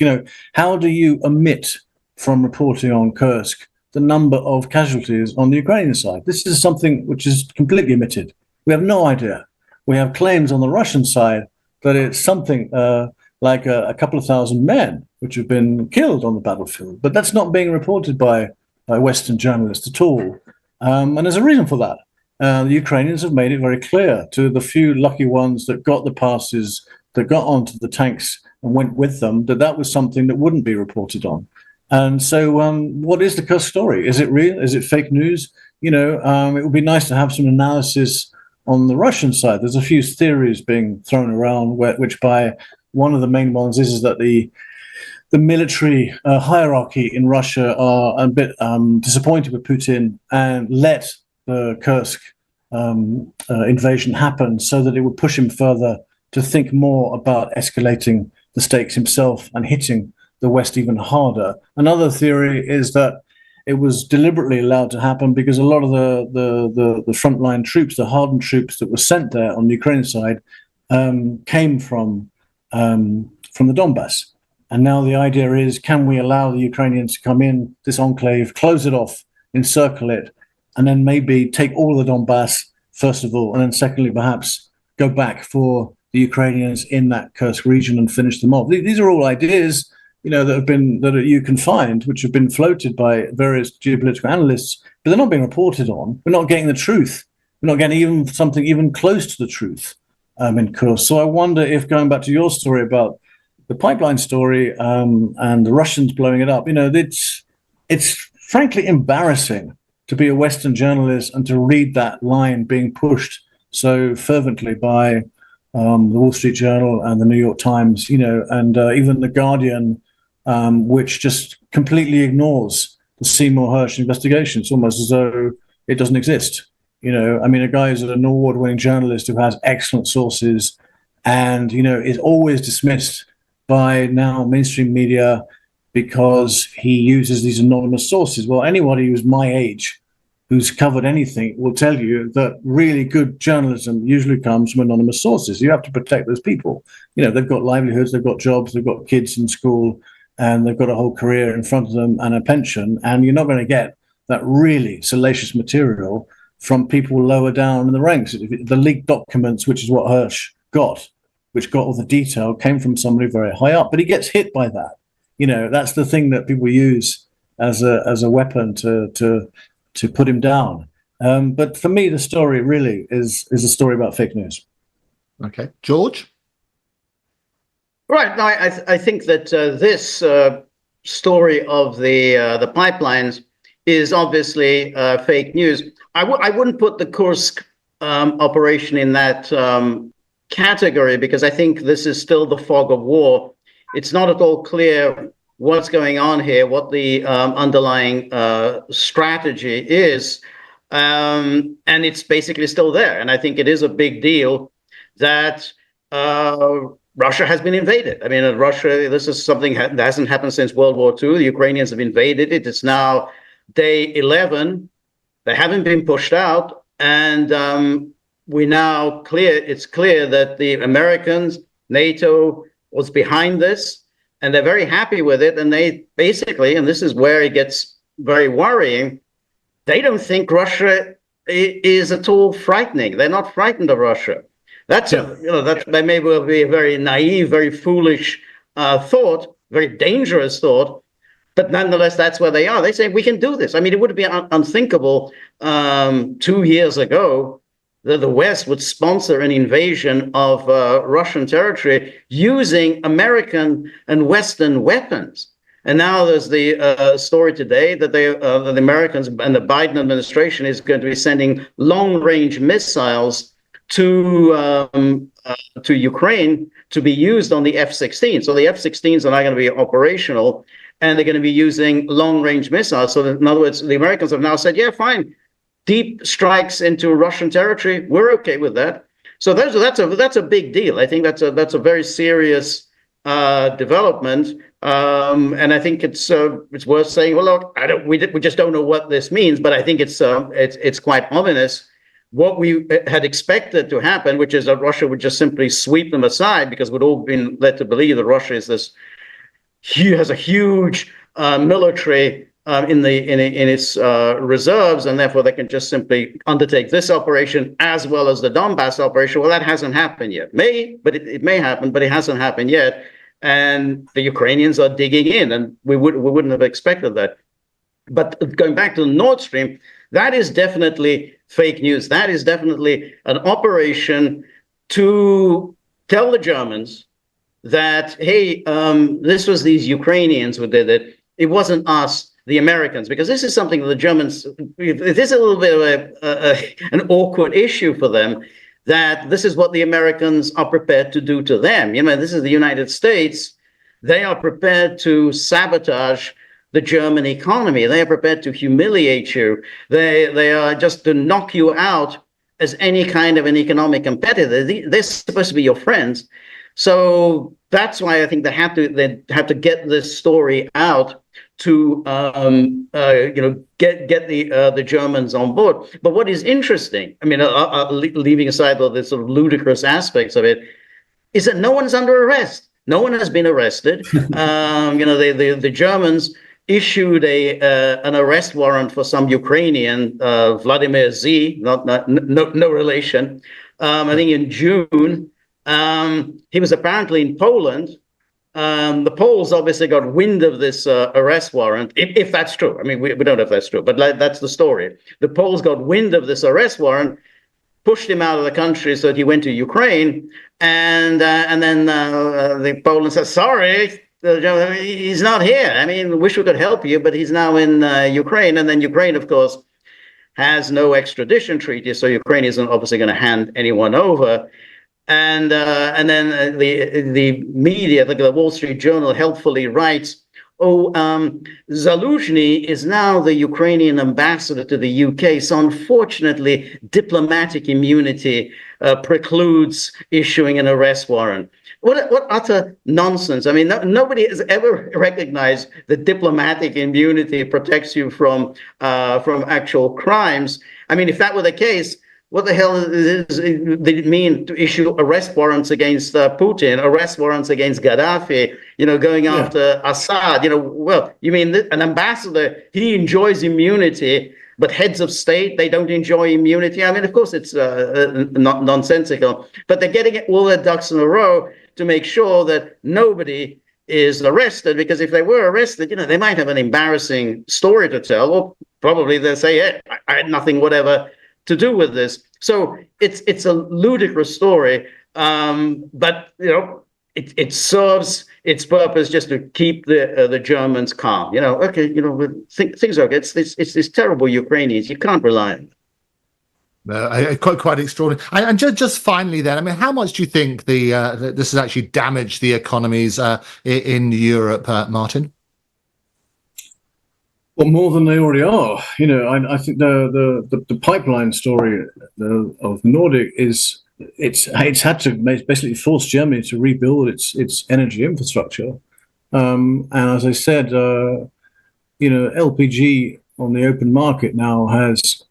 How do you omit from reporting on Kursk the number of casualties on the Ukrainian side? This is something which is completely omitted. We have no idea. We have claims on the Russian side that it's something like a couple of thousand men which have been killed on the battlefield. But that's not being reported by Western journalists at all. And there's a reason for that. The Ukrainians have made it very clear to the few lucky ones that got the passes, that got onto the tanks and went with them, that was something that wouldn't be reported on. And so what is the Kursk story? Is it real? Is it fake news? It would be nice to have some analysis on the Russian side. There's a few theories being thrown around, which by one of the main ones is that the military hierarchy in Russia are a bit disappointed with Putin and let the Kursk invasion happen so that it would push him further to think more about escalating the stakes himself and hitting the West even harder. Another theory is that it was deliberately allowed to happen because a lot of the frontline troops, the hardened troops that were sent there on the Ukrainian side, came from the Donbass. And now the idea is, can we allow the Ukrainians to come in this enclave, close it off, encircle it, and then maybe take all of the Donbass, first of all, and then secondly, perhaps go back for the Ukrainians in that Kursk region and finish them off. These are all ideas, that you can find, which have been floated by various geopolitical analysts, but they're not being reported on. We're not getting the truth. We're not getting even something even close to the truth in Kursk. So I wonder if, going back to your story about the pipeline story and the Russians blowing it up, it's frankly embarrassing to be a Western journalist and to read that line being pushed so fervently by the Wall Street Journal and the New York Times, and even the Guardian, which just completely ignores the Seymour Hersh investigation. It's almost as though it doesn't exist. A guy who's an award-winning journalist who has excellent sources and, is always dismissed by now mainstream media because he uses these anonymous sources. Well, anybody who's my age, who's covered anything, will tell you that really good journalism usually comes from anonymous sources. You have to protect those people. They've got livelihoods, they've got jobs, they've got kids in school, and they've got a whole career in front of them and a pension. And you're not going to get that really salacious material from people lower down in the ranks. The leaked documents, which is what Hersh got, which got all the detail, came from somebody very high up, but he gets hit by that. That's the thing that people use as a weapon to put him down. But for me, the story really is a story about fake news. Okay, George? Right. No, I think that this story of the pipelines is obviously fake news. I wouldn't put the Kursk operation in that category because I think this is still the fog of war. It's not at all clear what's going on here, what the underlying strategy is, and it's basically still there. And I think it is a big deal that Russia has been invaded. I mean, Russia, this is something that hasn't happened since World War II. The Ukrainians have invaded it. It's now day 11. They haven't been pushed out. And it's clear that the Americans, NATO was behind this, and they're very happy with it. And they basically, and this is where it gets very worrying, they don't think Russia is at all frightening. They're not frightened of Russia. That may well be a very naive, very foolish thought, very dangerous thought. But nonetheless, that's where they are. They say, we can do this. I mean, it would have been unthinkable 2 years ago that the West would sponsor an invasion of Russian territory using American and Western weapons. And now there's the story today that the Americans and the Biden administration is going to be sending long-range missiles to Ukraine to be used on the F-16. So the F-16s are now going to be operational, and they're going to be using long-range missiles. So that, in other words, the Americans have now said, yeah, fine, deep strikes into Russian territory, we're okay with that. So that's a big deal. I think that's a very serious development, and I think it's worth saying. Well, look, we just don't know what this means, but I think it's quite ominous. What we had expected to happen, which is that Russia would just simply sweep them aside, because we'd all been led to believe that Russia is has a huge military in its reserves, and therefore they can just simply undertake this operation as well as the Donbass operation. Well, that hasn't happened yet. It may happen, but it hasn't happened yet. And the Ukrainians are digging in, and we wouldn't have expected that. But going back to the Nord Stream, that is definitely fake news. That is definitely an operation to tell the Germans that, hey, this was these Ukrainians who did it. It wasn't us, the Americans, because this is something that the Germans, it is a little bit of an awkward issue for them, that this is what the Americans are prepared to do to them. You know, this is the United States. They are prepared to sabotage the German economy. They are prepared to humiliate you. They are just to knock you out as any kind of an economic competitor. They're supposed to be your friends. So that's why I think they have to get this story out to get the Germans on board. But what is interesting, I mean, leaving aside all the sort of ludicrous aspects of it, is that no one's under arrest. No one has been arrested. The Germans issued an arrest warrant for some Ukrainian, Vladimir Z, no relation. I think in June. He was apparently in Poland. The Poles obviously got wind of this arrest warrant, if that's true. I mean, we don't know if that's true, but that's the story. The Poles got wind of this arrest warrant, pushed him out of the country so that he went to Ukraine, and then the Poland said, sorry, he's not here. I mean, wish we could help you, but he's now in Ukraine. And then Ukraine, of course, has no extradition treaty, so Ukraine isn't obviously going to hand anyone over. And then the media, the Wall Street Journal, helpfully writes, Zaluzhny is now the Ukrainian ambassador to the UK. So unfortunately, diplomatic immunity precludes issuing an arrest warrant. What utter nonsense. I mean, nobody has ever recognized that diplomatic immunity protects you from actual crimes. I mean, if that were the case, what the hell did it mean to issue arrest warrants against Putin, arrest warrants against Gaddafi, going after Assad? Well, you mean an ambassador, he enjoys immunity, but heads of state, they don't enjoy immunity? I mean, of course, it's not nonsensical, but they're getting all their ducks in a row to make sure that nobody is arrested, because if they were arrested, they might have an embarrassing story to tell, or probably they'll say, hey, I had nothing, whatever, to do with this. So it's a ludicrous story, but it serves its purpose just to keep the Germans calm. Okay, things are okay. It's these terrible Ukrainians. You can't rely on them. Quite extraordinary. And just finally, then, I mean, how much do you think this has actually damaged the economies in Europe, Martin? Well, more than they already are. I think the pipeline story of Nordic is it's had to basically force Germany to rebuild its energy infrastructure. And as I said, LPG on the open market now has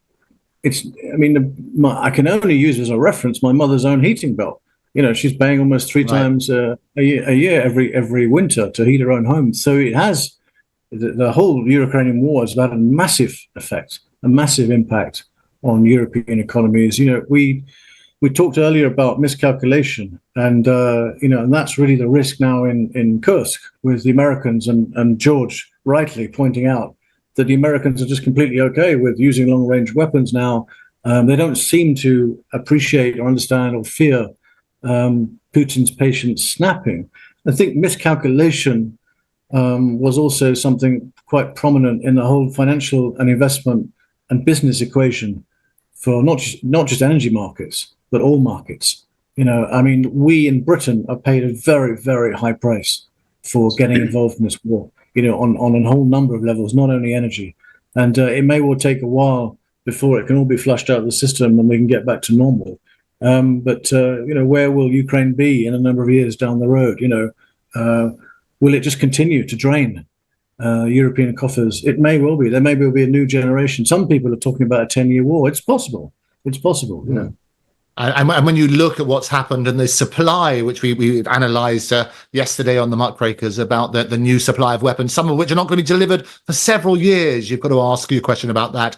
I can only use as a reference my mother's own heating bill. She's paying almost three times a year every winter to heat her own home. So it has. The whole Ukrainian war has had a massive effect, a massive impact on European economies. We talked earlier about miscalculation, and that's really the risk now in Kursk with the Americans and George rightly pointing out that the Americans are just completely okay with using long-range weapons now. They don't seem to appreciate or understand or fear Putin's patience snapping. I think miscalculation was also something quite prominent in the whole financial and investment and business equation for not just energy markets, but all markets. I mean, we in Britain are paid a very, very high price for getting involved in this war, on a whole number of levels, not only energy. And it may well take a while before it can all be flushed out of the system and we can get back to normal. But where will Ukraine be in a number of years down the road? Will it just continue to drain European coffers? It may well be. There may well be a new generation. Some people are talking about a 10-year war. It's possible. It's possible. And when you look at what's happened and the supply, which we analysed yesterday on the Muckrakers about the new supply of weapons, some of which are not going to be delivered for several years, you've got to ask you a question about that.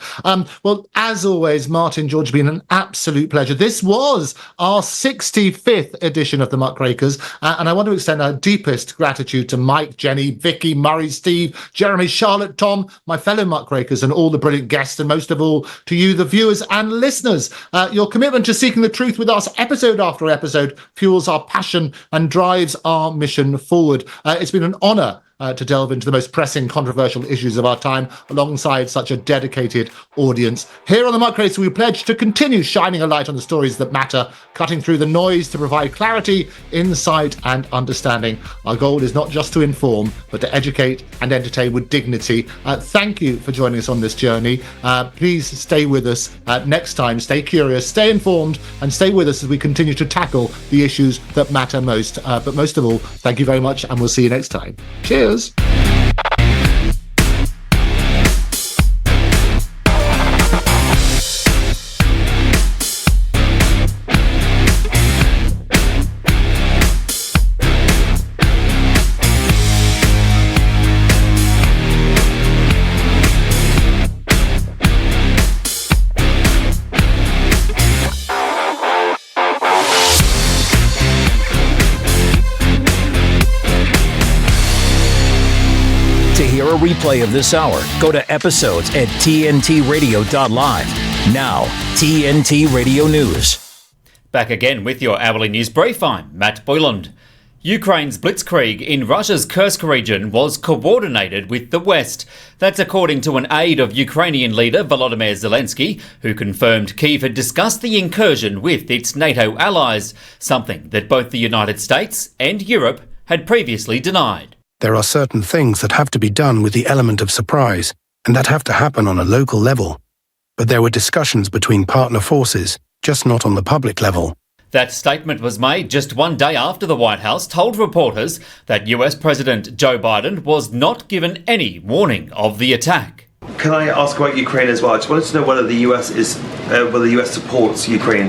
Well, as always, Martin, George, been an absolute pleasure. This was our 65th edition of the Muckrakers, and I want to extend our deepest gratitude to Mike, Jenny, Vicky, Murray, Steve, Jeremy, Charlotte, Tom, my fellow Muckrakers, and all the brilliant guests, and most of all to you, the viewers and listeners. Your commitment to seeking the truth with us episode after episode fuels our passion and drives our mission forward. It's been an honour to delve into the most pressing, controversial issues of our time alongside such a dedicated audience. Here on the Muckrakers, we pledge to continue shining a light on the stories that matter, cutting through the noise to provide clarity, insight and understanding. Our goal is not just to inform, but to educate and entertain with dignity. Thank you for joining us on this journey. Please stay with us next time. Stay curious, stay informed, and stay with us as we continue to tackle the issues that matter most. But most of all, thank you very much, and we'll see you next time. Cheers. Replay of this hour, go to episodes at tntradio.live. Now, TNT Radio News. Back again with your hourly news brief. I'm Matt Boyland. Ukraine's blitzkrieg in Russia's Kursk region was coordinated with the West. That's according to an aide of Ukrainian leader Volodymyr Zelensky, who confirmed Kyiv had discussed the incursion with its NATO allies, something that both the United States and Europe had previously denied. There are certain things that have to be done with the element of surprise, and that have to happen on a local level. But there were discussions between partner forces, just not on the public level. That statement was made just one day after the White House told reporters that US President Joe Biden was not given any warning of the attack. Can I ask about Ukraine as well? I just wanted to know whether the US supports Ukraine